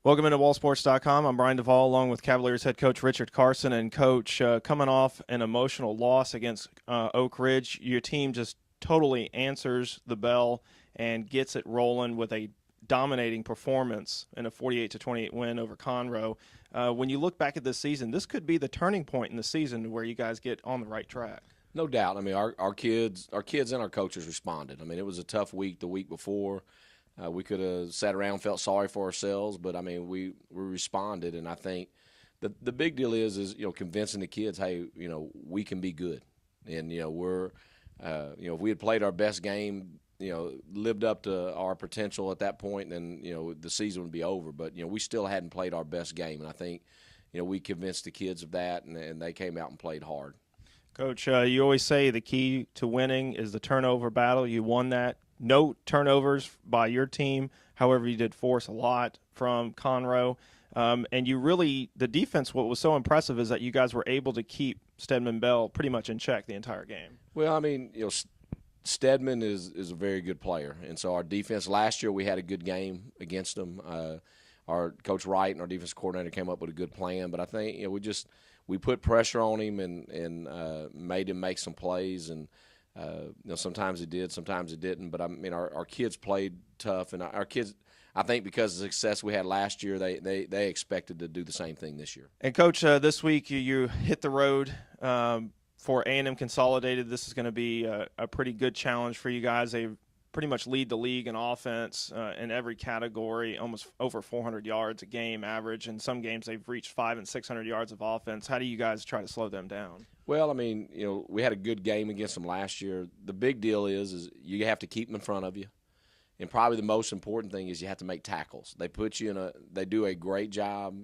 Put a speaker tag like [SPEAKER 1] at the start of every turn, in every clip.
[SPEAKER 1] Welcome into wallsports.com. I'm Brian Duvall along with Cavaliers head coach Richard Carson. And, Coach, coming off an emotional loss against Oak Ridge, your team just totally answers the bell and gets it rolling with a dominating performance in a 48-28 win over Conroe. When you look back at this season, this could be the turning point in the season where you guys get on the right track.
[SPEAKER 2] No doubt. I mean, our kids and our coaches responded. I mean, it was a tough week the week before. We could have sat around and felt sorry for ourselves, but, I mean, we responded. And I think the big deal is convincing the kids, hey, we can be good. And, we're if we had played our best game, lived up to our potential at that point, then, the season would be over. But, we still hadn't played our best game. And I think, we convinced the kids of that, and they came out and played hard.
[SPEAKER 1] Coach, you always say the key to winning is the turnover battle. You won that. No turnovers by your team. However, you did force a lot from Conroe. And you really – the defense, what was so impressive is that you guys were able to keep Stedman Bell pretty much in check the entire game.
[SPEAKER 2] Well, I mean, Stedman is a very good player. And so our defense – last year we had a good game against them. Our Coach Wright and our defense coordinator came up with a good plan. But I think, we put pressure on him and made him make some plays. And, sometimes he did, sometimes he didn't. But, I mean, our kids played tough. And our kids, I think because of the success we had last year, they expected to do the same thing this year.
[SPEAKER 1] And, Coach, this week you hit the road for A&M Consolidated. This is going to be a pretty good challenge for you guys. They pretty much lead the league in offense in every category, almost over 400 yards a game average. In some games they've reached 500 and 600 yards of offense. How do you guys try to slow them down?
[SPEAKER 2] Well, I mean, we had a good game against them last year. The big deal is you have to keep them in front of you. And probably the most important thing is you have to make tackles. They put you they do a great job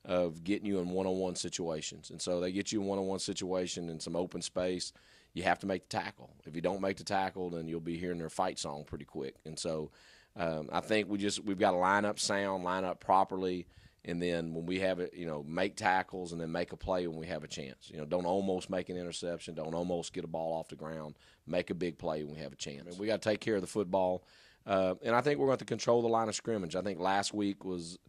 [SPEAKER 2] of getting you in one-on-one situations. And so they get you in one-on-one situation in some open space. You have to make the tackle. If you don't make the tackle, then you'll be hearing their fight song pretty quick. And so I think we've got to line up sound, line up properly, and then when we have it, make tackles and then make a play when we have a chance. Don't almost make an interception, don't almost get a ball off the ground. Make a big play when we have a chance. I mean, we got to take care of the football, and I think we're going to control the line of scrimmage. I think last week was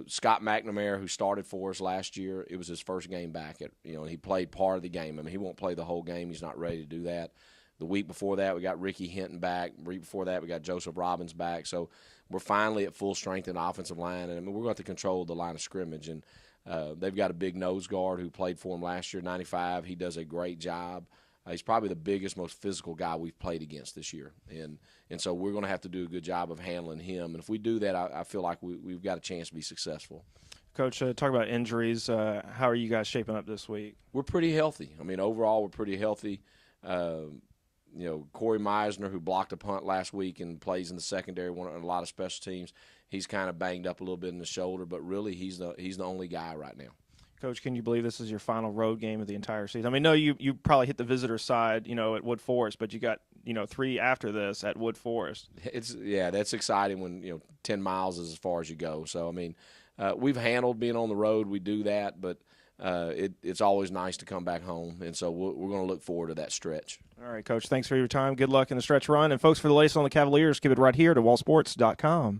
[SPEAKER 2] Scott McNamara, who started for us last year, it was his first game back. He played part of the game. I mean, he won't play the whole game. He's not ready to do that. The week before that, we got Ricky Hinton back. The week before that, we got Joseph Robbins back. So we're finally at full strength in the offensive line, and I mean, we're going to control the line of scrimmage. And they've got a big nose guard who played for them last year, 95. He does a great job. He's probably the biggest, most physical guy we've played against this year. And so we're going to have to do a good job of handling him. And if we do that, I feel like we've got a chance to be successful.
[SPEAKER 1] Coach, talk about injuries. How are you guys shaping up this week?
[SPEAKER 2] We're pretty healthy. I mean, overall, we're pretty healthy. Corey Meisner, who blocked a punt last week and plays in the secondary, on a lot of special teams, he's kind of banged up a little bit in the shoulder, but really he's the only guy right now.
[SPEAKER 1] Coach, can you believe this is your final road game of the entire season? I mean, no, you probably hit the visitor side, at Wood Forest, but you got, 3 after this at Wood Forest.
[SPEAKER 2] That's exciting when, 10 miles is as far as you go. So, I mean, we've handled being on the road. We do that, but it's always nice to come back home, and so we're going to look forward to that stretch.
[SPEAKER 1] All right, Coach, thanks for your time. Good luck in the stretch run. And, folks, for the latest on the Cavaliers, keep it right here to wallsports.com.